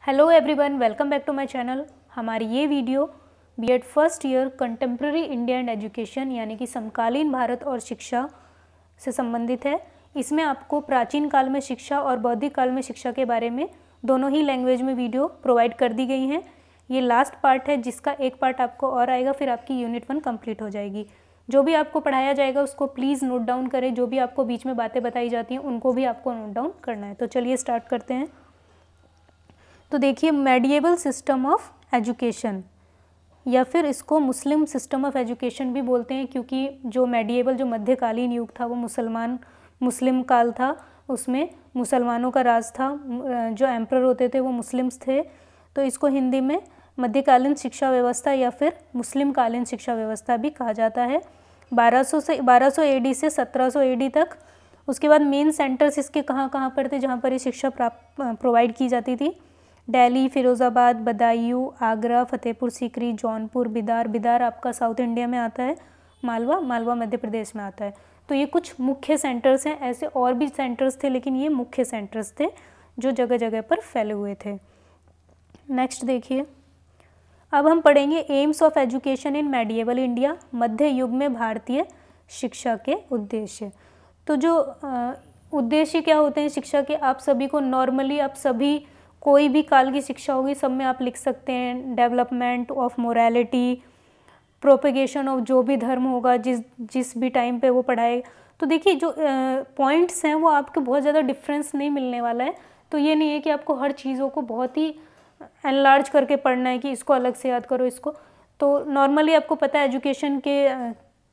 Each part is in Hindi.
Hello everyone, welcome back to my channel. हमारी ये video BEd first year contemporary India and education यानी कि समकालीन भारत और शिक्षा से संबंधित है। इसमें आपको प्राचीन काल में शिक्षा और बौद्धिक काल में शिक्षा के बारे में दोनों ही लैंग्वेज में वीडियो प्रोवाइड कर दी गई हैं। ये लास्ट पार्ट है, जिसका एक पार्ट आपको और आएगा, फिर आपकी यूनिट 1 कंप्लीट हो जाएगी। जो भी आपको पढ़ाया जाएगा उसको प्लीज़ नोट डाउन करें। जो भी आपको बीच में बातें बताई जाती हैं उनको भी आपको नोट डाउन करना है। तो चलिए स्टार्ट करते हैं। तो देखिए, मेडिएवल सिस्टम ऑफ एजुकेशन या फिर इसको मुस्लिम सिस्टम ऑफ एजुकेशन भी बोलते हैं, क्योंकि जो मेडिएवल जो मध्यकालीन युग था वो मुस्लिम काल था। उसमें मुसलमानों का राज था, जो एम्परर होते थे वो मुस्लिम्स थे। तो इसको हिंदी में मध्यकालीन शिक्षा व्यवस्था या फिर मुस्लिम कालीन शिक्षा व्यवस्था भी कहा जाता है। 1200 AD से 1700 AD तक। उसके बाद मेन सेंटर्स इसके कहाँ पर थे जहाँ पर ये शिक्षा प्रोवाइड की जाती थी? दिल्ली, फिरोज़ाबाद, बदायूं, आगरा, फतेहपुर सीकरी, जौनपुर, बिदार आपका साउथ इंडिया में आता है। मालवा मध्य प्रदेश में आता है। तो ये कुछ मुख्य सेंटर्स हैं। ऐसे और भी सेंटर्स थे, लेकिन ये मुख्य सेंटर्स थे जो जगह जगह पर फैले हुए थे। नेक्स्ट देखिए, अब हम पढ़ेंगे aims of education in medieval India, मध्य युग में भारतीय शिक्षा के उद्देश्य। तो जो उद्देश्य क्या होते हैं शिक्षा के, आप सभी को नॉर्मली, आप सभी कोई भी काल की शिक्षा होगी सब में आप लिख सकते हैं development of morality, propagation of जो भी धर्म होगा जिस भी टाइम पे वो पढ़ाए। तो देखिए, जो पॉइंट्स हैं वो आपको बहुत ज़्यादा डिफरेंस नहीं मिलने वाला है। तो ये नहीं है कि आपको हर चीज़ों को बहुत ही एनलार्ज करके पढ़ना है कि इसको अलग से याद करो इसको। तो नॉर्मली आपको पता है एजुकेशन के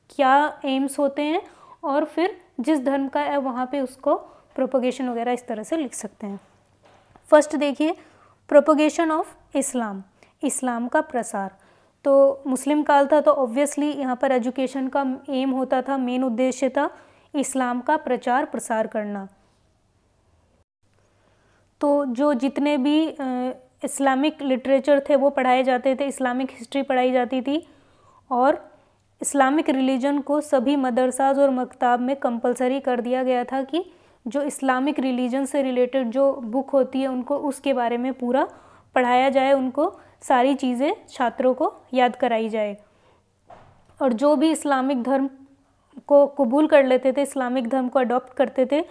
क्या एम्स होते हैं, और फिर जिस धर्म का है वहाँ पे उसको प्रोपेगेशन वगैरह इस तरह से लिख सकते हैं। फर्स्ट देखिए, प्रोपेगेशन ऑफ इस्लाम का प्रसार। तो मुस्लिम काल था, तो ऑब्वियसली यहाँ पर एजुकेशन का एम होता था, मेन उद्देश्य था इस्लाम का प्रचार प्रसार करना। तो जो जितने भी इस्लामिक लिटरेचर थे वो पढ़ाए जाते थे, इस्लामिक हिस्ट्री पढ़ाई जाती थी, और इस्लामिक रिलीजन को सभी मदरसाज और मकताब में कंपलसरी कर दिया गया था कि जो इस्लामिक रिलीजन से रिलेटेड जो बुक होती है उनको उसके बारे में पूरा पढ़ाया जाए, उनको सारी चीज़ें छात्रों को याद कराई जाए। और जो भी इस्लामिक धर्म को कबूल कर लेते थे, इस्लामिक धर्म को अडॉप्ट करते थे,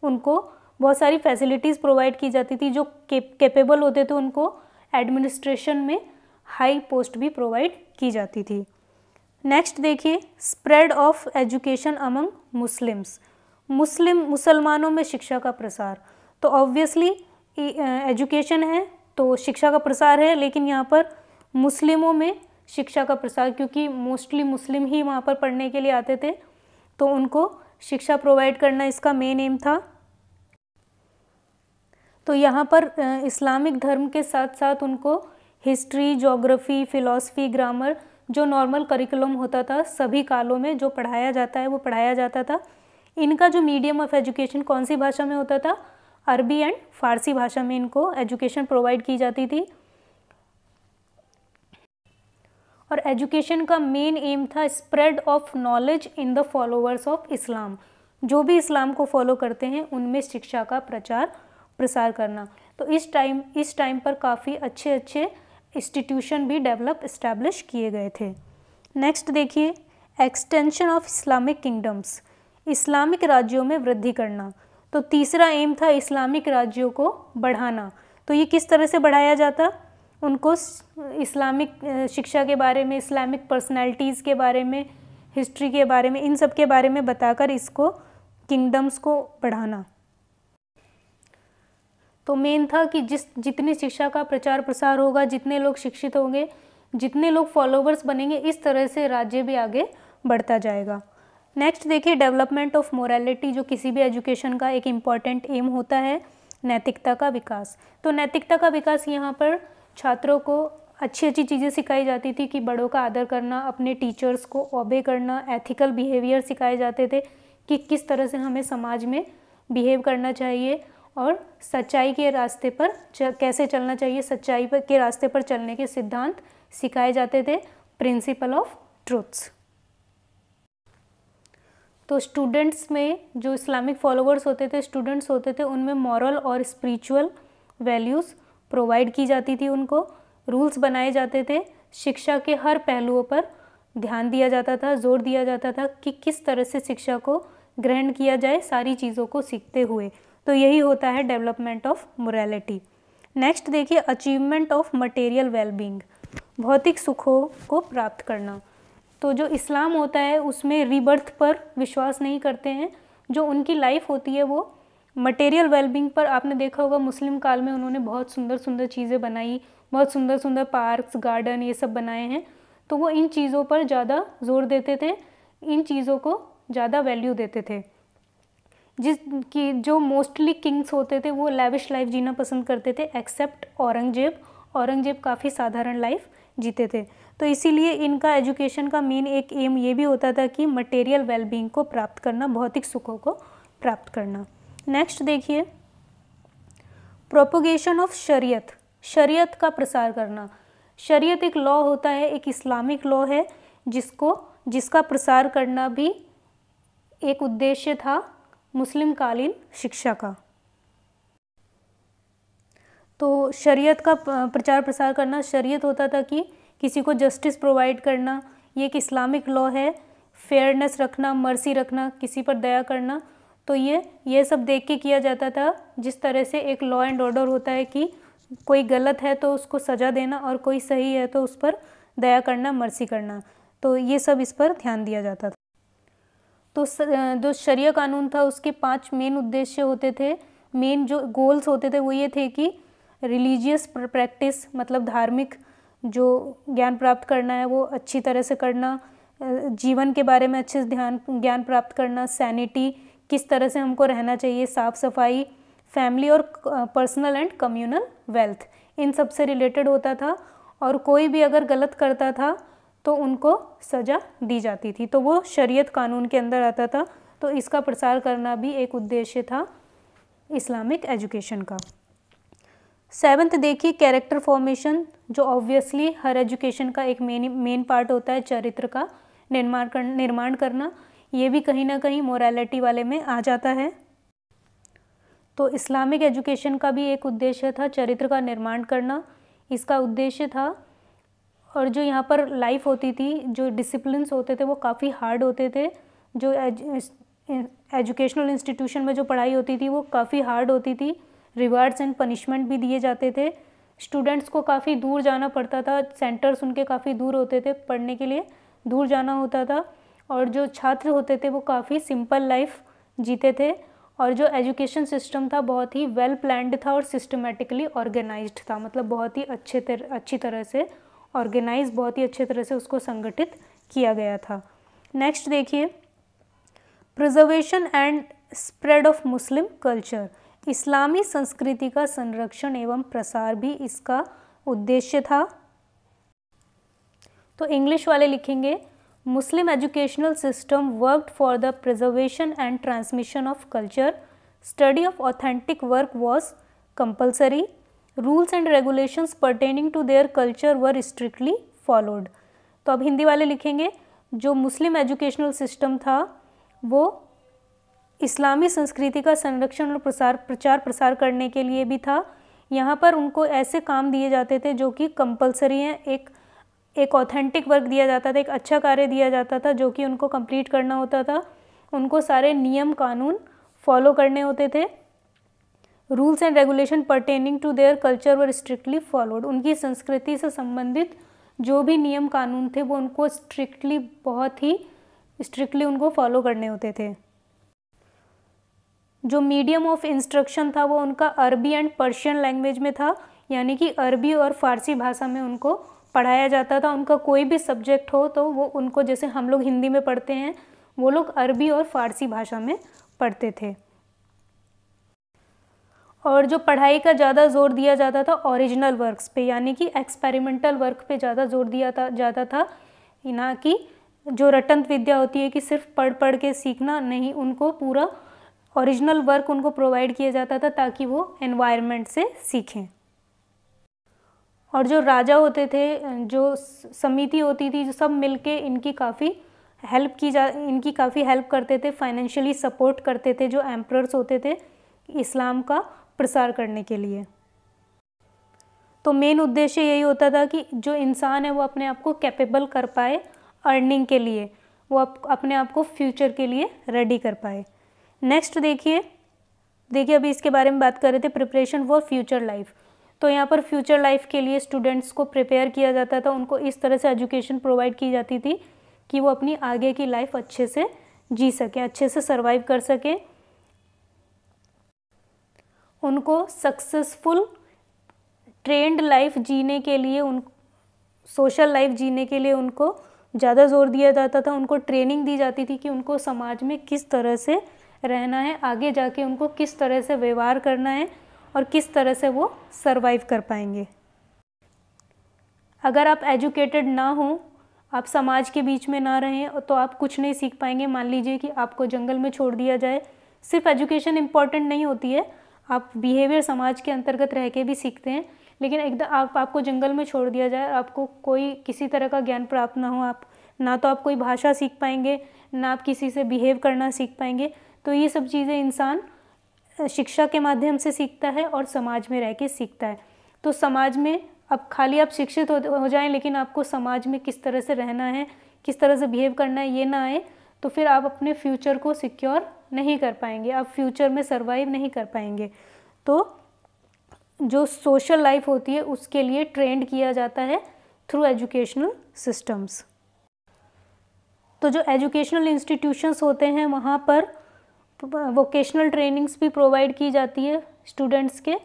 उनको बहुत सारी फैसिलिटीज़ प्रोवाइड की जाती थी। जो कैपेबल होते थे उनको एडमिनिस्ट्रेशन में हाई पोस्ट भी प्रोवाइड की जाती थी। नेक्स्ट देखिए, स्प्रेड ऑफ एजुकेशन अमंग मुसलमानों में शिक्षा का प्रसार। तो ऑब्वियसली एजुकेशन है तो शिक्षा का प्रसार है, लेकिन यहाँ पर मुस्लिमों में शिक्षा का प्रसार, क्योंकि मोस्टली मुस्लिम ही वहाँ पर पढ़ने के लिए आते थे, तो उनको शिक्षा प्रोवाइड करना इसका मेन एम था। तो यहाँ पर इस्लामिक धर्म के साथ साथ उनको हिस्ट्री, ज्योग्राफी, फिलॉसफी, ग्रामर, जो नॉर्मल करिकुलम होता था सभी कालों में जो पढ़ाया जाता है वो पढ़ाया जाता था। इनका जो मीडियम ऑफ एजुकेशन कौन सी भाषा में होता था? अरबी एंड फारसी भाषा में इनको एजुकेशन प्रोवाइड की जाती थी। और एजुकेशन का मेन एम था spread of knowledge in the followers of Islam. जो भी इस्लाम को फॉलो करते हैं उनमें शिक्षा का प्रचार प्रसार करना। तो इस टाइम पर काफ़ी अच्छे इंस्टीट्यूशन भी इस्टेब्लिश किए गए थे। नेक्स्ट देखिए, extension of Islamic kingdoms, Islamic राज्यों में वृद्धि करना। तो तीसरा एम था इस्लामिक राज्यों को बढ़ाना। तो ये किस तरह से बढ़ाया जाता? उनको इस्लामिक शिक्षा के बारे में, इस्लामिक पर्सनैलिटीज़ के बारे में, हिस्ट्री के बारे में, इन सब के बारे में बताकर इसको किंगडम्स को बढ़ाना। तो मेन था कि जितनी शिक्षा का प्रचार प्रसार होगा, जितने लोग शिक्षित होंगे, जितने लोग फॉलोवर्स बनेंगे, इस तरह से राज्य भी आगे बढ़ता जाएगा। नेक्स्ट देखिए, डेवलपमेंट ऑफ मोरालिटी, जो किसी भी एजुकेशन का एक इम्पॉर्टेंट एम होता है, नैतिकता का विकास। तो नैतिकता का विकास, यहाँ पर छात्रों को अच्छी चीज़ें सिखाई जाती थी कि बड़ों का आदर करना, अपने टीचर्स को ओबे करना, एथिकल बिहेवियर सिखाए जाते थे कि किस तरह से हमें समाज में बिहेव करना चाहिए, और सच्चाई के रास्ते पर कैसे चलना चाहिए, सच्चाई के रास्ते पर चलने के सिद्धांत सिखाए जाते थे, प्रिंसिपल ऑफ ट्रूथ्स। तो स्टूडेंट्स में जो इस्लामिक फॉलोअर्स होते थे, स्टूडेंट्स होते थे, उनमें मॉरल और स्पिरिचुअल वैल्यूज़ प्रोवाइड की जाती थी उनको, रूल्स बनाए जाते थे, शिक्षा के हर पहलुओं पर ध्यान दिया जाता था, जोर दिया जाता था कि किस तरह से शिक्षा को ग्रहण किया जाए सारी चीज़ों को सीखते हुए। तो यही होता है डेवलपमेंट ऑफ मोरालिटी। नेक्स्ट देखिए, अचीवमेंट ऑफ मटेरियल वेलबींग, भौतिक सुखों को प्राप्त करना। तो जो इस्लाम होता है उसमें रीबर्थ पर विश्वास नहीं करते हैं, जो उनकी लाइफ होती है वो मटेरियल वेलबींग पर। आपने देखा होगा मुस्लिम काल में उन्होंने बहुत सुंदर सुंदर चीज़ें बनाई, बहुत सुंदर सुंदर पार्क्स, गार्डन, ये सब बनाए हैं। तो वो इन चीज़ों पर ज़्यादा जोर देते थे, इन चीज़ों को ज़्यादा वैल्यू देते थे। जिसकी जो मोस्टली किंग्स होते थे वो लैविश लाइफ जीना पसंद करते थे, एक्सेप्ट औरंगजेब। औरंगजेब काफ़ी साधारण लाइफ जीते थे। तो इसीलिए इनका एजुकेशन का मेन एक एम ये भी होता था कि मटेरियल वेलबींग को प्राप्त करना, भौतिक सुखों को प्राप्त करना। नेक्स्ट देखिए, प्रोपोगेशन ऑफ शरीयत, शरीयत का प्रसार करना। शरीयत एक लॉ होता है, एक इस्लामिक लॉ है जिसका प्रसार करना भी एक उद्देश्य था मुस्लिम कालीन शिक्षा का। तो शरीयत का प्रचार प्रसार करना, शरीयत होता था कि किसी को जस्टिस प्रोवाइड करना, ये एक इस्लामिक लॉ है। फेयरनेस रखना, मर्सी रखना, किसी पर दया करना, तो ये सब देख के किया जाता था। जिस तरह से एक लॉ एंड ऑर्डर होता है कि कोई गलत है तो उसको सज़ा देना और कोई सही है तो उस पर दया करना, मर्सी करना, तो ये सब इस पर ध्यान दिया जाता था। तो जो शरिया कानून था उसके 5 मेन उद्देश्य होते थे, मेन जो गोल्स होते थे वो ये थे कि रिलीजियस प्रैक्टिस, मतलब धार्मिक जो ज्ञान प्राप्त करना है वो अच्छी तरह से करना, जीवन के बारे में अच्छे से ज्ञान प्राप्त करना, सैनिटी, किस तरह से हमको रहना चाहिए, साफ़ सफाई, फैमिली और पर्सनल एंड कम्युनल वेल्थ, इन सब से रिलेटेड होता था। और कोई भी अगर गलत करता था तो उनको सज़ा दी जाती थी, तो वो शरीयत कानून के अंदर आता था। तो इसका प्रसार करना भी एक उद्देश्य था इस्लामिक एजुकेशन का। 7th देखिए, कैरेक्टर फॉर्मेशन, जो ऑब्वियसली हर एजुकेशन का एक मेन पार्ट होता है, चरित्र का निर्माण करना, ये भी कहीं ना कहीं मोरालिटी वाले में आ जाता है। तो इस्लामिक एजुकेशन का भी एक उद्देश्य था चरित्र का निर्माण करना, इसका उद्देश्य था। और जो यहाँ पर लाइफ होती थी, जो डिसिप्लिन्स होते थे वो काफ़ी हार्ड होते थे। जो एजुकेशनल इंस्टीट्यूशन में जो पढ़ाई होती थी वो काफ़ी हार्ड होती थी, रिवार्ड्स एंड पनिशमेंट भी दिए जाते थे। स्टूडेंट्स को काफ़ी दूर जाना पड़ता था, सेंटर्स उनके काफ़ी दूर होते थे, पढ़ने के लिए दूर जाना होता था। और जो छात्र होते थे वो काफ़ी सिंपल लाइफ जीते थे। और जो एजुकेशन सिस्टम था बहुत ही वेल प्लान्ड था और सिस्टमेटिकली ऑर्गेनाइज्ड था, मतलब बहुत ही अच्छी तरह से ऑर्गेनाइज, बहुत ही अच्छे तरह से उसको संगठित किया गया था। नेक्स्ट देखिए, preservation and spread of Muslim culture, इस्लामी संस्कृति का संरक्षण एवं प्रसार भी इसका उद्देश्य था। तो इंग्लिश वाले लिखेंगे, Muslim educational system worked for the preservation and transmission of culture, study of authentic work was compulsory, rules and regulations pertaining to their culture were strictly followed. तो अब हिंदी वाले लिखेंगे, जो मुस्लिम एजुकेशनल सिस्टम था वो इस्लामी संस्कृति का संरक्षण और प्रचार प्रसार करने के लिए भी था। यहाँ पर उनको ऐसे काम दिए जाते थे जो कि कंपलसरी हैं, एक ऑथेंटिक वर्क दिया जाता था, एक अच्छा कार्य दिया जाता था जो कि उनको कंप्लीट करना होता था। उनको सारे नियम कानून फॉलो करने होते थे। Rules and regulation pertaining to their culture were strictly followed, उनकी संस्कृति से संबंधित जो भी नियम कानून थे वो उनको बहुत ही स्ट्रिक्टली उनको फॉलो करने होते थे। जो मीडियम ऑफ इंस्ट्रक्शन था वो उनका अरबी एंड पर्शियन लैंग्वेज में था, यानी कि अरबी और फारसी भाषा में उनको पढ़ाया जाता था। उनका कोई भी सब्जेक्ट हो तो वो उनको, जैसे हम लोग हिंदी में पढ़ते हैं, वो लोग अरबी और फारसी भाषा में पढ़ते थे। और जो पढ़ाई का ज़्यादा जोर दिया जाता था ओरिजिनल वर्क्स पे, यानी कि एक्सपेरिमेंटल वर्क पे ज़्यादा जोर दिया जाता था, ना कि जो रटंत विद्या होती है कि सिर्फ पढ़ पढ़ के सीखना नहीं, उनको पूरा ओरिजिनल वर्क उनको प्रोवाइड किया जाता था ताकि वो एनवायरनमेंट से सीखें। और जो राजा होते थे, जो समिति होती थी, जो सब मिलके इनकी काफ़ी हेल्प करते थे, फाइनेंशियली सपोर्ट करते थे जो एम्परर्स होते थे इस्लाम का प्रसार करने के लिए। तो मेन उद्देश्य यही होता था कि जो इंसान है वो अपने आप को कैपेबल कर पाए अर्निंग के लिए, वो अपने आप को फ्यूचर के लिए रेडी कर पाए। नेक्स्ट देखिए अभी इसके बारे में बात कर रहे थे, प्रिपरेशन फॉर फ्यूचर लाइफ। तो यहाँ पर फ्यूचर लाइफ के लिए स्टूडेंट्स को प्रिपेयर किया जाता था, उनको इस तरह से एजुकेशन प्रोवाइड की जाती थी कि वो अपनी आगे की लाइफ अच्छे से जी सकें, अच्छे से सर्वाइव कर सकें। उनको सक्सेसफुल ट्रेंड लाइफ जीने के लिए, सोशल लाइफ जीने के लिए उनको ज़्यादा जोर दिया जाता था। उनको ट्रेनिंग दी जाती थी कि उनको समाज में किस तरह से रहना है, आगे जाके उनको किस तरह से व्यवहार करना है और किस तरह से वो सरवाइव कर पाएंगे। अगर आप एजुकेटेड ना हो, आप समाज के बीच में ना रहें, तो आप कुछ नहीं सीख पाएंगे। मान लीजिए कि आपको जंगल में छोड़ दिया जाए, सिर्फ एजुकेशन इम्पॉर्टेंट नहीं होती है, आप बिहेवियर समाज के अंतर्गत रह के भी सीखते हैं। लेकिन एकदम आपको जंगल में छोड़ दिया जाए, आपको कोई किसी तरह का ज्ञान प्राप्त ना हो, आप ना तो आप कोई भाषा सीख पाएंगे, ना आप किसी से बिहेव करना सीख पाएंगे। तो ये सब चीज़ें इंसान शिक्षा के माध्यम से सीखता है और समाज में रह के सीखता है। तो समाज में अब खाली आप शिक्षित हो जाएं, लेकिन आपको समाज में किस तरह से रहना है, किस तरह से बिहेव करना है, ये ना आए, तो फिर आप अपने फ्यूचर को सिक्योर नहीं कर पाएंगे, आप फ्यूचर में सर्वाइव नहीं कर पाएंगे। तो जो सोशल लाइफ होती है उसके लिए ट्रेंड किया जाता है थ्रू एजुकेशनल सिस्टम्स। तो जो एजुकेशनल इंस्टीट्यूशंस होते हैं वहाँ पर वोकेशनल ट्रेनिंग्स भी प्रोवाइड की जाती है स्टूडेंट्स के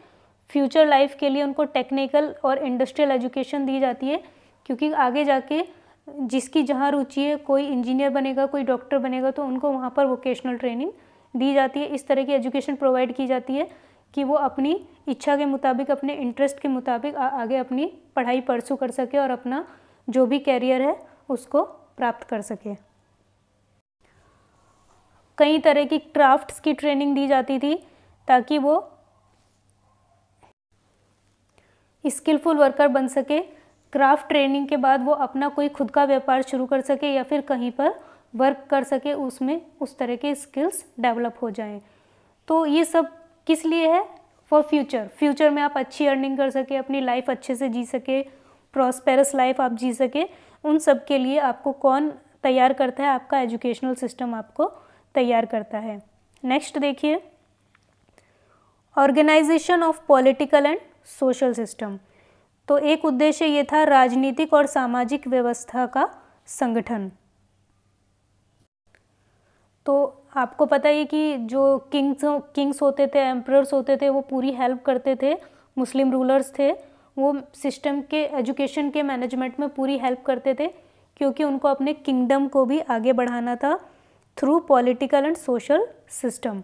फ्यूचर लाइफ के लिए। उनको टेक्निकल और इंडस्ट्रियल एजुकेशन दी जाती है, क्योंकि आगे जाके जिसकी जहाँ रुचि है, कोई इंजीनियर बनेगा, कोई डॉक्टर बनेगा, तो उनको वहाँ पर वोकेशनल ट्रेनिंग दी जाती है। इस तरह की एजुकेशन प्रोवाइड की जाती है कि वो अपनी इच्छा के मुताबिक, अपने इंटरेस्ट के मुताबिक आगे अपनी पढ़ाई परसू कर सके और अपना जो भी कैरियर है उसको प्राप्त कर सके। कई तरह की क्राफ्ट्स की ट्रेनिंग दी जाती थी ताकि वो स्किलफुल वर्कर बन सके। क्राफ्ट ट्रेनिंग के बाद वो अपना कोई खुद का व्यापार शुरू कर सके या फिर कहीं पर वर्क कर सके, उसमें उस तरह के स्किल्स डेवलप हो जाएं। तो ये सब किस लिए है? फॉर फ्यूचर में आप अच्छी अर्निंग कर सके, अपनी लाइफ अच्छे से जी सके, प्रॉस्पेरस लाइफ आप जी सके। उन सब के लिए आपको कौन तैयार करता है? आपका एजुकेशनल सिस्टम आपको तैयार करता है। नेक्स्ट देखिए, organisation of political and social system. तो एक उद्देश्य ये था राजनीतिक और सामाजिक व्यवस्था का संगठन। तो आपको पता है कि जो किंग्स होते थे, एम्परर्स होते थे, वो पूरी हेल्प करते थे। मुस्लिम रूलर्स थे, वो सिस्टम के एजुकेशन के मैनेजमेंट में पूरी हेल्प करते थे, क्योंकि उनको अपने किंगडम को भी आगे बढ़ाना था through political and social system.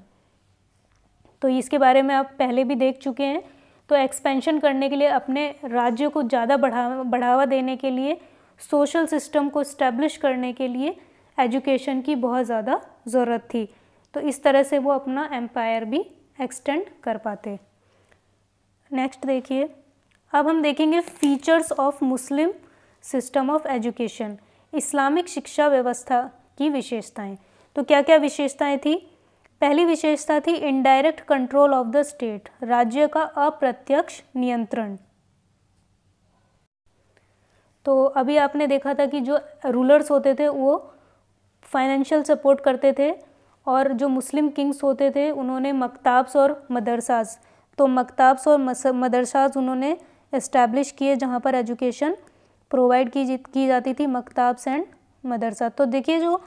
तो इसके बारे में आप पहले भी देख चुके हैं। तो एक्सपेंशन करने के लिए, अपने राज्य को ज़्यादा बढ़ावा देने के लिए, सोशल सिस्टम को इस्टेब्लिश करने के लिए एजुकेशन की बहुत ज़्यादा ज़रूरत थी। तो इस तरह से वो अपना एम्पायर भी एक्सटेंड कर पाते। नेक्स्ट देखिए, अब हम देखेंगे features of Muslim system of education, Islamic शिक्षा व्यवस्था की विशेषताएं। तो क्या क्या विशेषताएं थी? पहली विशेषता थी indirect control of the state, राज्य का अप्रत्यक्ष नियंत्रण। तो अभी आपने देखा था कि जो रूलर्स होते थे वो फाइनेंशियल सपोर्ट करते थे, और जो मुस्लिम किंग्स होते थे उन्होंने मकताब्स और मदरसाज, तो मकताब्स और मदरसाज उन्होंने इस्टेब्लिश किए जहाँ पर एजुकेशन प्रोवाइड की जाती थी, मकताब्स एंड मदरसा। तो देखिए, जो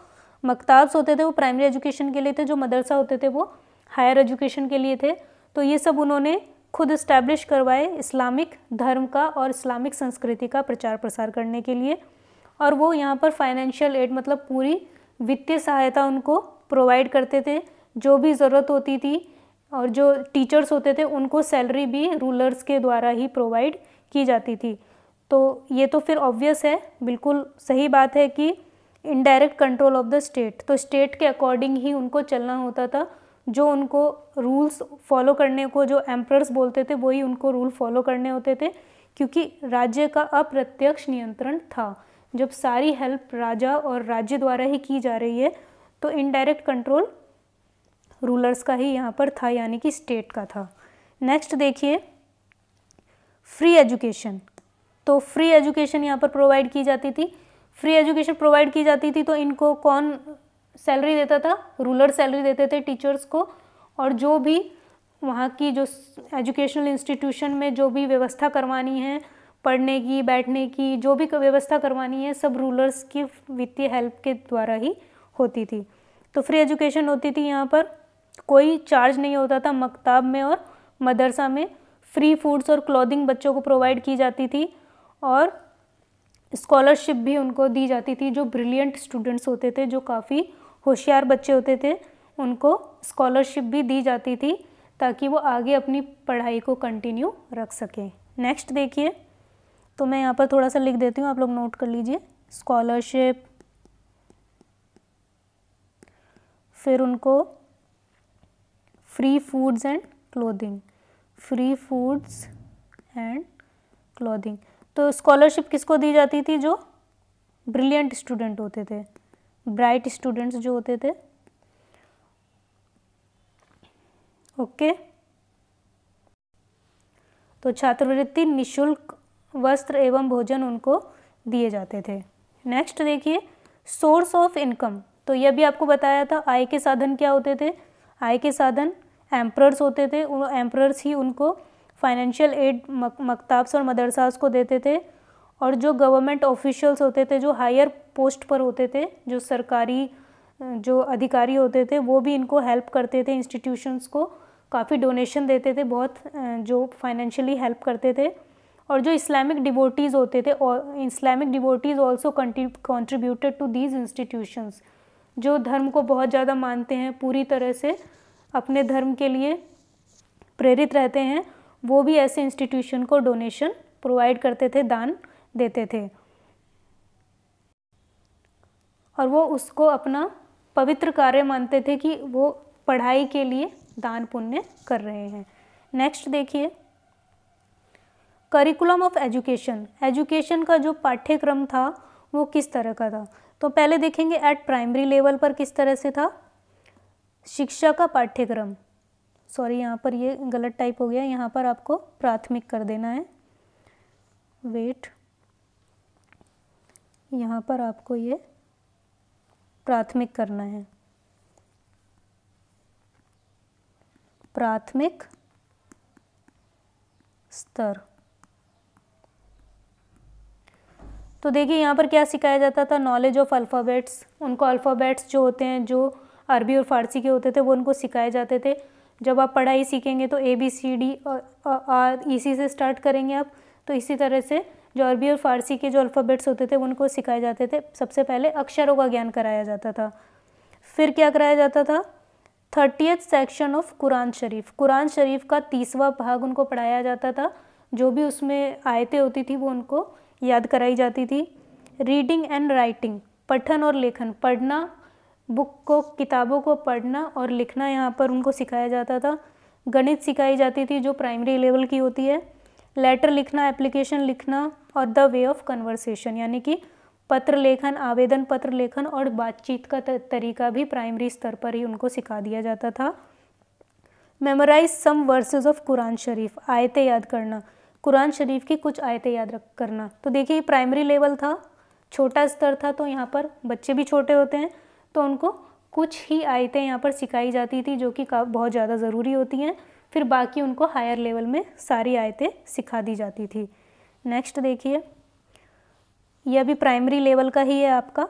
मकताब्स होते थे वो प्राइमरी एजुकेशन के लिए थे, जो मदरसा होते थे वो हायर एजुकेशन के लिए थे। तो ये सब उन्होंने खुद इस्टेब्लिश करवाए इस्लामिक धर्म का और इस्लामिक संस्कृति का प्रचार प्रसार करने के लिए। और वो यहाँ पर फाइनेंशियल एड, मतलब पूरी वित्तीय सहायता उनको प्रोवाइड करते थे, जो भी ज़रूरत होती थी। और जो टीचर्स होते थे उनको सैलरी भी रूलर्स के द्वारा ही प्रोवाइड की जाती थी। तो ये तो फिर ऑब्वियस है, बिल्कुल सही बात है कि indirect control of the state, तो स्टेट के अकॉर्डिंग ही उनको चलना होता था। जो उनको रूल्स फॉलो करने को जो एम्परर्स बोलते थे वही उनको रूल फॉलो करने होते थे, क्योंकि राज्य का अप्रत्यक्ष नियंत्रण था। जब सारी हेल्प राजा और राज्य द्वारा ही की जा रही है, तो इनडायरेक्ट कंट्रोल रूलर्स का ही यहाँ पर था, यानी कि स्टेट का था। नेक्स्ट देखिए, फ्री एजुकेशन, तो फ्री एजुकेशन यहाँ पर प्रोवाइड की जाती थी। फ्री एजुकेशन प्रोवाइड की जाती थी तो इनको कौन सैलरी देता था? रूलर सैलरी देते थे टीचर्स को, और जो भी वहाँ की जो एजुकेशनल इंस्टीट्यूशन में जो भी व्यवस्था करवानी है, पढ़ने की, बैठने की, जो भी व्यवस्था करवानी है, सब रूलर्स की वित्तीय हेल्प के द्वारा ही होती थी। तो फ्री एजुकेशन होती थी यहाँ पर, कोई चार्ज नहीं होता था। मकताब में और मदरसा में फ्री फूड्स और क्लॉथिंग बच्चों को प्रोवाइड की जाती थी, और स्कॉलरशिप भी उनको दी जाती थी। जो ब्रिलियंट स्टूडेंट्स होते थे, जो काफ़ी होशियार बच्चे होते थे, उनको स्कॉलरशिप भी दी जाती थी ताकि वो आगे अपनी पढ़ाई को कंटिन्यू रख सकें। नेक्स्ट देखिए, तो मैं यहाँ पर थोड़ा सा लिख देती हूँ, आप लोग नोट कर लीजिए। स्कॉलरशिप, फिर उनको free foods and clothing, free foods and clothing. तो स्कॉलरशिप किसको दी जाती थी? जो ब्रिलियंट स्टूडेंट होते थे, ब्राइट स्टूडेंट्स जो होते थे। ओके, तो छात्रवृत्ति, निशुल्क वस्त्र एवं भोजन उनको दिए जाते थे। नेक्स्ट देखिए, सोर्स ऑफ इनकम। तो यह भी आपको बताया था, आय के साधन क्या होते थे? आय के साधन एम्परर्स होते थे। एम्परर्स ही उनको फाइनेंशियल एड मकताब्स और मदरसास को देते थे। और जो गवर्नमेंट ऑफिशियल्स होते थे, जो हायर पोस्ट पर होते थे, जो सरकारी जो अधिकारी होते थे, वो भी इनको हेल्प करते थे। इंस्टीट्यूशंस को काफ़ी डोनेशन देते थे, बहुत जो फाइनेंशियली हेल्प करते थे। और जो इस्लामिक डिवोटीज़ होते थे, और Islamic devotees also contributed to these institutions, जो धर्म को बहुत ज़्यादा मानते हैं, पूरी तरह से अपने धर्म के लिए प्रेरित रहते हैं, वो भी ऐसे इंस्टीट्यूशन को डोनेशन प्रोवाइड करते थे, दान देते थे, और वो उसको अपना पवित्र कार्य मानते थे कि वो पढ़ाई के लिए दान पुण्य कर रहे हैं। नेक्स्ट देखिए, करिकुलम ऑफ एजुकेशन। एजुकेशन का जो पाठ्यक्रम था वो किस तरह का था? तो पहले देखेंगे एट प्राइमरी लेवल पर किस तरह से था शिक्षा का पाठ्यक्रम। सॉरी, यहाँ पर ये गलत टाइप हो गया, यहाँ पर आपको प्राथमिक कर देना है। वेट, यहाँ पर आपको ये प्राथमिक करना है, प्राथमिक स्तर। तो देखिए यहाँ पर क्या सिखाया जाता था? Knowledge of alphabets. उनको अल्फ़ाबेट्स जो होते हैं, जो अरबी और फ़ारसी के होते थे, वो उनको सिखाए जाते थे। जब आप पढ़ाई सीखेंगे तो ABCD और इसी से स्टार्ट करेंगे आप, तो इसी तरह से जो अरबी और फ़ारसी के जो अल्फ़ाबेट्स होते थे, वो उनको सिखाए जाते थे। सबसे पहले अक्षरों का ज्ञान कराया जाता था। फिर क्या कराया जाता था? 30th सेक्शन ऑफ कुरान शरीफ। कुरान शरीफ का 30वां भाग उनको पढ़ाया जाता था। जो भी उसमें आयतें होती थी वो उनको याद कराई जाती थी। रीडिंग एंड राइटिंग, पठन और लेखन, पढ़ना, बुक को, किताबों को पढ़ना और लिखना यहाँ पर उनको सिखाया जाता था। गणित सिखाई जाती थी जो प्राइमरी लेवल की होती है। लेटर लिखना, एप्लीकेशन लिखना, और द वे ऑफ कन्वर्सेशन, यानी कि पत्र लेखन, आवेदन पत्र लेखन और बातचीत का तरीका भी प्राइमरी स्तर पर ही उनको सिखा दिया जाता था। Memorise some verses of Quran शरीफ, आयतें याद करना, कुरान शरीफ की कुछ आयतें याद करना। तो देखिए ये प्राइमरी लेवल था, छोटा स्तर था, तो यहाँ पर बच्चे भी छोटे होते हैं, तो उनको कुछ ही आयतें यहाँ पर सिखाई जाती थी जो कि बहुत ज़्यादा ज़रूरी होती हैं। फिर बाकी उनको हायर लेवल में सारी आयतें सिखा दी जाती थी। नेक्स्ट देखिए, यह भी प्राइमरी लेवल का ही है आपका।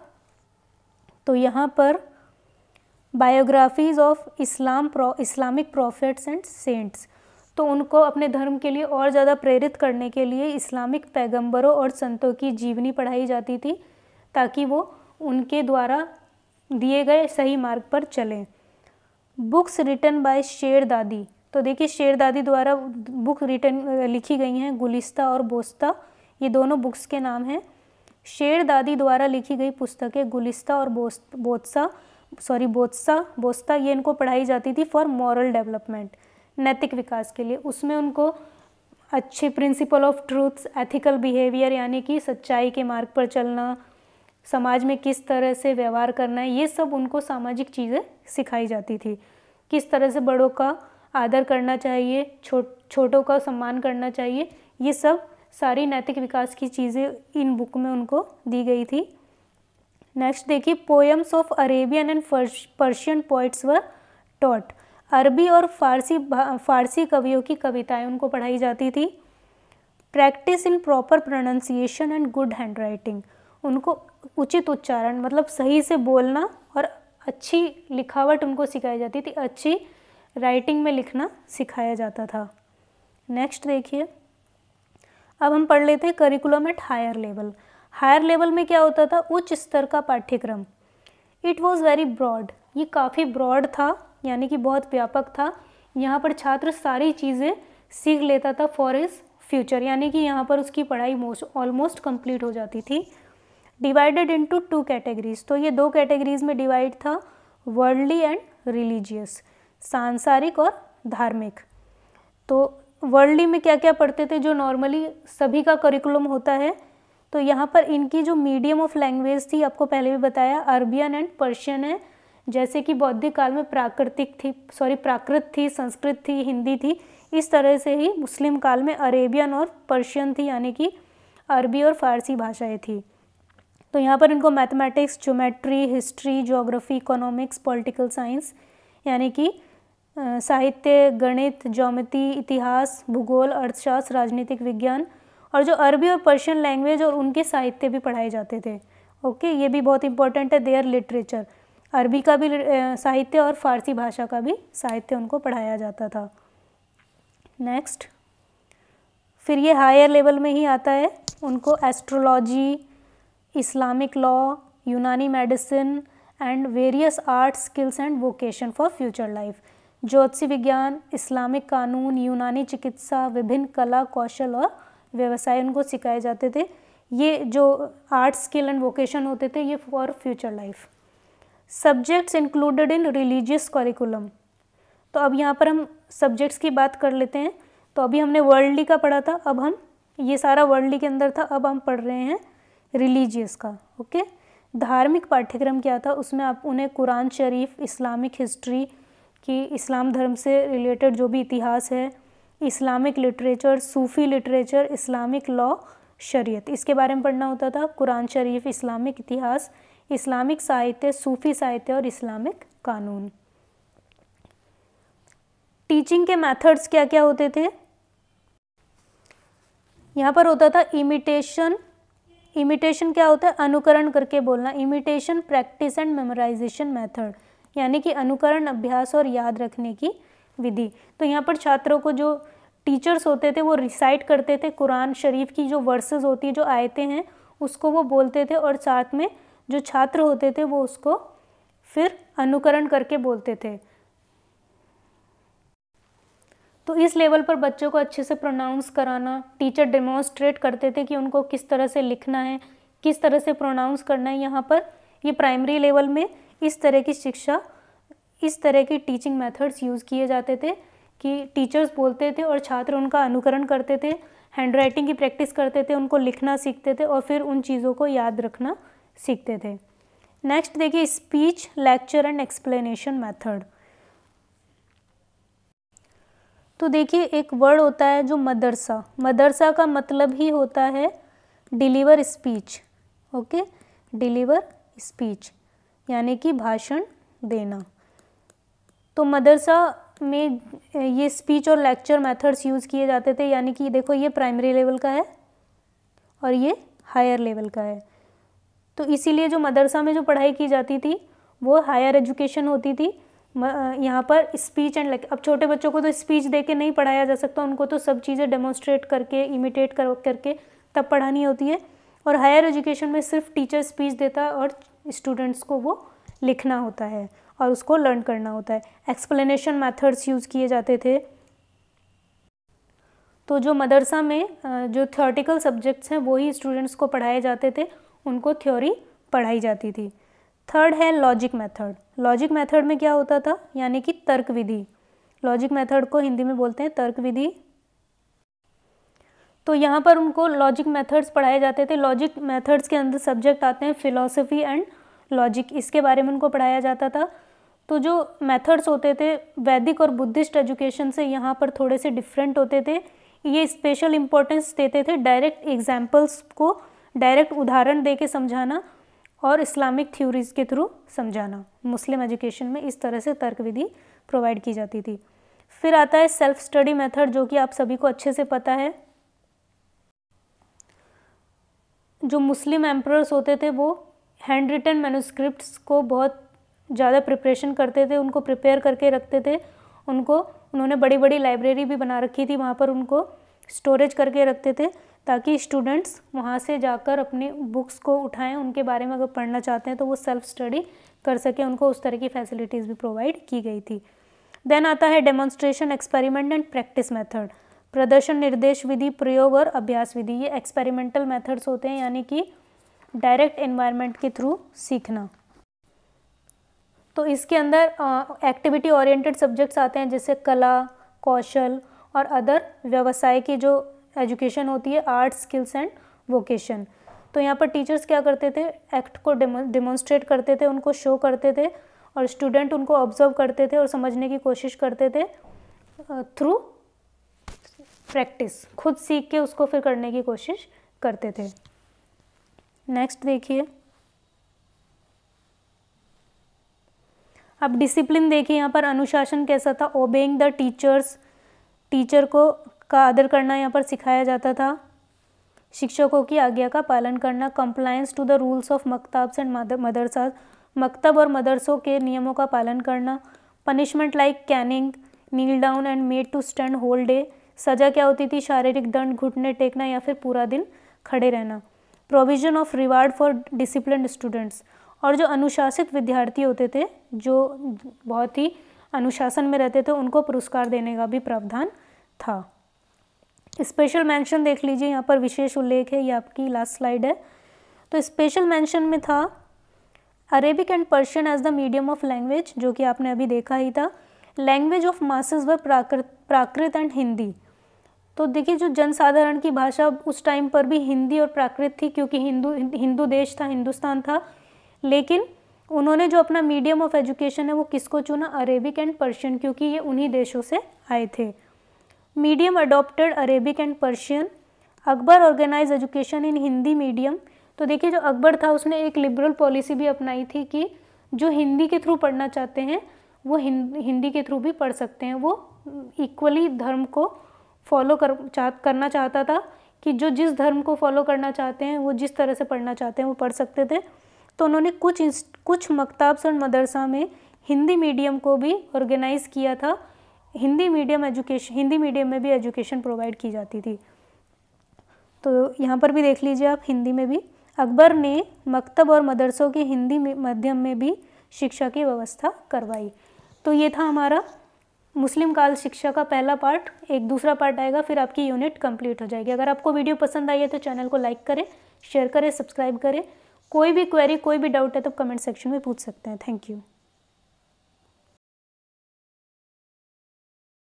तो यहाँ पर biographies of Islamic profits and cents, तो उनको अपने धर्म के लिए और ज़्यादा प्रेरित करने के लिए इस्लामिक पैगंबरों और संतों की जीवनी पढ़ाई जाती थी ताकि वो उनके द्वारा दिए गए सही मार्ग पर चलें। बुक्स रिटन बाय शेरदादी, तो देखिए शेरदादी द्वारा बुक लिखी गई हैं, गुलिस्ता और बोस्ता, ये दोनों बुक्स के नाम हैं। शेरदादी द्वारा लिखी गई पुस्तकें गुलिस्ता और बोस्ता, ये इनको पढ़ाई जाती थी फॉर मॉरल डेवलपमेंट, नैतिक विकास के लिए। उसमें उनको अच्छे principle of truths, ethical behaviour, यानी कि सच्चाई के मार्ग पर चलना, समाज में किस तरह से व्यवहार करना है, ये सब उनको सामाजिक चीज़ें सिखाई जाती थी। किस तरह से बड़ों का आदर करना चाहिए, छोटों का सम्मान करना चाहिए। ये सब सारी नैतिक विकास की चीज़ें इन बुक में उनको दी गई थी। नेक्स्ट देखिए, poems of Arabian and Persian poets were taught. अरबी और फारसी कवियों की कविताएं उनको पढ़ाई जाती थी। Practice in proper pronunciation and good hand writing, उनको उचित उच्चारण मतलब सही से बोलना और अच्छी लिखावट उनको सिखाई जाती थी, अच्छी राइटिंग में लिखना सिखाया जाता था। नेक्स्ट देखिए, अब हम पढ़ लेते हैं curriculum at higher level. Higher level में क्या होता था, उच्च स्तर का पाठ्यक्रम। इट वॉज़ वेरी ब्रॉड, ये काफ़ी ब्रॉड था, यानी कि बहुत व्यापक था। यहाँ पर छात्र सारी चीज़ें सीख लेता था फॉर हिज फ्यूचर, यानी कि यहाँ पर उसकी पढ़ाई ऑलमोस्ट कंप्लीट हो जाती थी। डिवाइडेड इनटू 2 कैटेगरीज, तो ये 2 कैटेगरीज में डिवाइड था, वर्ल्डली एंड रिलीजियस, सांसारिक और धार्मिक। तो वर्ल्डली में क्या क्या पढ़ते थे, जो नॉर्मली सभी का करिकुलम होता है। तो यहाँ पर इनकी जो मीडियम ऑफ लैंग्वेज थी, आपको पहले भी बताया, अरबियन एंड पर्शियन है। जैसे कि बौद्धिक काल में प्राकृत थी, संस्कृत थी, हिंदी थी, इस तरह से ही मुस्लिम काल में अरेबियन और पर्शियन थी, यानी कि अरबी और फारसी भाषाएं थी। तो यहाँ पर इनको mathematics, geometry, history, geography, economics, political science यानी कि साहित्य, गणित, ज्योमेट्री, इतिहास, भूगोल, अर्थशास्त्र, राजनीतिक विज्ञान, और जो अरबी और पर्शियन लैंग्वेज और उनके साहित्य भी पढ़ाए जाते थे। ओके, ये भी बहुत इंपॉर्टेंट है, देयर लिटरेचर, अरबी का भी साहित्य और फारसी भाषा का भी साहित्य उनको पढ़ाया जाता था। नेक्स्ट, फिर ये हायर लेवल में ही आता है, उनको astrology, Islamic law, Unani medicine and various art skills and vocation for future life, ज्योतिषी विज्ञान, इस्लामिक कानून, यूनानी चिकित्सा, विभिन्न कला, कौशल और व्यवसाय उनको सिखाए जाते थे। ये जो आर्ट स्किल एंड वोकेशन होते थे, ये for future life. Subjects included in religious curriculum, तो अब यहाँ पर हम सब्जेक्ट्स की बात कर लेते हैं। तो अभी हमने वर्ल्डली का पढ़ा था, अब हम ये सारा वर्ल्डली के अंदर था, अब हम पढ़ रहे हैं रिलीजियस का। ओके, धार्मिक पाठ्यक्रम क्या था, उसमें आप उन्हें कुरान शरीफ, इस्लामिक हिस्ट्री की इस्लाम धर्म से रिलेटेड जो भी इतिहास है, इस्लामिक लिटरेचर, सूफ़ी लिटरेचर, इस्लामिक लॉ, शरीयत, इसके बारे में पढ़ना होता था। कुरान शरीफ, इस्लामिक इतिहास, इस्लामिक साहित्य, सूफ़ी साहित्य और इस्लामिक कानून। टीचिंग के मेथड्स क्या क्या होते थे, यहाँ पर होता था इमिटेशन। इमिटेशन क्या होता है, अनुकरण करके बोलना। Imitation, practice and memorisation method, यानी कि अनुकरण, अभ्यास और याद रखने की विधि। तो यहाँ पर छात्रों को जो टीचर्स होते थे वो रिसाइट करते थे, कुरान शरीफ की जो वर्सेस होती है, जो आयतें हैं, उसको वो बोलते थे, और साथ में जो छात्र होते थे वो उसको फिर अनुकरण करके बोलते थे। तो इस लेवल पर बच्चों को अच्छे से प्रोनाउंस कराना, टीचर डेमोन्स्ट्रेट करते थे कि उनको किस तरह से लिखना है, किस तरह से प्रोनाउंस करना है। यहाँ पर ये प्राइमरी लेवल में इस तरह की शिक्षा, इस तरह की टीचिंग मेथड्स यूज़ किए जाते थे कि टीचर्स बोलते थे और छात्र उनका अनुकरण करते थे, हैंडराइटिंग की प्रैक्टिस करते थे, उनको लिखना सीखते थे और फिर उन चीज़ों को याद रखना सीखते थे। नेक्स्ट देखिए, speech, lecture and explanation method. तो देखिए, एक वर्ड होता है जो मदरसा, मदरसा का मतलब ही होता है deliver speech. Okay, deliver speech यानी कि भाषण देना। तो मदरसा में ये स्पीच और लेक्चर मेथड्स यूज़ किए जाते थे, यानी कि देखो ये प्राइमरी लेवल का है और ये हायर लेवल का है। तो इसीलिए जो मदरसा में जो पढ़ाई की जाती थी वो हायर एजुकेशन होती थी। यहाँ पर स्पीच एंड अब छोटे बच्चों को तो स्पीच दे के नहीं पढ़ाया जा सकता, उनको तो सब चीज़ें डेमोन्स्ट्रेट करके, इमिटेट करके तब पढ़ानी होती है। और हायर एजुकेशन में सिर्फ टीचर स्पीच देता है और स्टूडेंट्स को वो लिखना होता है और उसको लर्न करना होता है। एक्सप्लेनेशन मेथड्स यूज़ किए जाते थे। तो जो मदरसा में जो थ्योरेटिकल सब्जेक्ट्स हैं वही स्टूडेंट्स को पढ़ाए जाते थे, उनको थ्योरी पढ़ाई जाती थी। थर्ड है लॉजिक मेथड। लॉजिक मेथड में क्या होता था, यानी कि तर्क विधि। लॉजिक मेथड को हिंदी में बोलते हैं तर्क विधि। तो यहाँ पर उनको लॉजिक मेथड्स पढ़ाए जाते थे। लॉजिक मेथड्स के अंदर सब्जेक्ट आते हैं फिलॉसफी एंड लॉजिक, इसके बारे में उनको पढ़ाया जाता था। तो जो मेथड्स होते थे वैदिक और बुद्धिस्ट एजुकेशन से यहाँ पर थोड़े से डिफरेंट होते थे। ये स्पेशल इम्पोर्टेंस देते थे डायरेक्ट एग्जाम्पल्स को, डायरेक्ट उदाहरण दे के समझाना और इस्लामिक थ्योरीज के थ्रू समझाना। मुस्लिम एजुकेशन में इस तरह से तर्क विधि प्रोवाइड की जाती थी। फिर आता है सेल्फ स्टडी मेथड, जो कि आप सभी को अच्छे से पता है। जो मुस्लिम एम्परर्स होते थे वो हैंड रिटन मैन्युस्क्रिप्ट्स को बहुत ज़्यादा प्रिपरेशन करते थे, उनको प्रिपेयर करके रखते थे। उन्होंने बड़ी बड़ी लाइब्रेरी भी बना रखी थी, वहाँ पर उनको स्टोरेज करके रखते थे ताकि स्टूडेंट्स वहाँ से जाकर अपनी बुक्स को उठाएं, उनके बारे में अगर पढ़ना चाहते हैं तो वो सेल्फ स्टडी कर सकें। उनको उस तरह की फैसिलिटीज़ भी प्रोवाइड की गई थी। देन आता है demonstration, experiment and practice method. प्रदर्शन, निर्देश विधि, प्रयोग और अभ्यास विधि, ये एक्सपेरिमेंटल मेथड्स होते हैं, यानी कि डायरेक्ट एनवायरनमेंट के थ्रू सीखना। तो इसके अंदर एक्टिविटी ओरिएंटेड सब्जेक्ट्स आते हैं, जैसे कला, कौशल और अदर व्यवसाय की जो एजुकेशन होती है, आर्ट, स्किल्स एंड वोकेशन। तो यहाँ पर टीचर्स क्या करते थे, एक्ट को डिमॉन्स्ट्रेट करते थे, उनको शो करते थे और स्टूडेंट उनको ऑब्जर्व करते थे और समझने की कोशिश करते थे थ्रू प्रैक्टिस, खुद सीख के उसको फिर करने की कोशिश करते थे। नेक्स्ट देखिए, अब डिसिप्लिन देखिए। यहाँ पर अनुशासन कैसा था, ओबेइंग द टीचर्स, टीचर को का आदर करना यहाँ पर सिखाया जाता था। शिक्षकों की आज्ञा का पालन करना, compliance to the rules of मकताब्स एंड मदरसा, मकतब और मदरसों के नियमों का पालन करना। Punishment like caning, kneel down and made to stand whole day, सज़ा क्या होती थी, शारीरिक दंड, घुटने टेकना या फिर पूरा दिन खड़े रहना। Provision of reward for disciplined students, और जो अनुशासित विद्यार्थी होते थे, जो बहुत ही अनुशासन में रहते थे, उनको पुरस्कार देने का भी प्रावधान था। स्पेशल मेंशन देख लीजिए, यहाँ पर विशेष उल्लेख है, ये आपकी लास्ट स्लाइड है। तो स्पेशल मेंशन में था Arabic and Persian as the medium of language, जो कि आपने अभी देखा ही था। लैंग्वेज ऑफ मासेस व प्राकृत एंड हिंदी। तो देखिए, जो जनसाधारण की भाषा उस टाइम पर भी हिंदी और प्राकृत थी, क्योंकि हिंदू देश था, हिंदुस्तान था। लेकिन उन्होंने जो अपना मीडियम ऑफ एजुकेशन है वो किसको चुना, अरेबिक एंड पर्शियन, क्योंकि ये उन्हीं देशों से आए थे। Medium adopted Arabic and Persian. Akbar organise education in Hindi medium. तो देखिए, जो अकबर था उसने एक लिबरल पॉलिसी भी अपनाई थी कि जो हिंदी के थ्रू पढ़ना चाहते हैं वो हिंदी के थ्रू भी पढ़ सकते हैं। वो इक्वली धर्म को फॉलो करना चाहता था कि जो जिस धर्म को फॉलो करना चाहते हैं, वो जिस तरह से पढ़ना चाहते हैं वो पढ़ सकते थे। तो उन्होंने कुछ मकताब्स और मदरसा में हिंदी मीडियम को भी ऑर्गेनाइज़ किया था। हिंदी मीडियम में भी एजुकेशन प्रोवाइड की जाती थी। तो यहाँ पर भी देख लीजिए आप, हिंदी में भी अकबर ने मकतब और मदरसों के हिंदी माध्यम में भी शिक्षा की व्यवस्था करवाई। तो ये था हमारा मुस्लिम काल शिक्षा का पहला पार्ट। एक दूसरा पार्ट आएगा, फिर आपकी यूनिट कंप्लीट हो जाएगी। अगर आपको वीडियो पसंद आई है तो चैनल को लाइक करें, शेयर करें, सब्सक्राइब करें। कोई भी क्वेरी, कोई भी डाउट है तो कमेंट सेक्शन में पूछ सकते हैं। Thank you.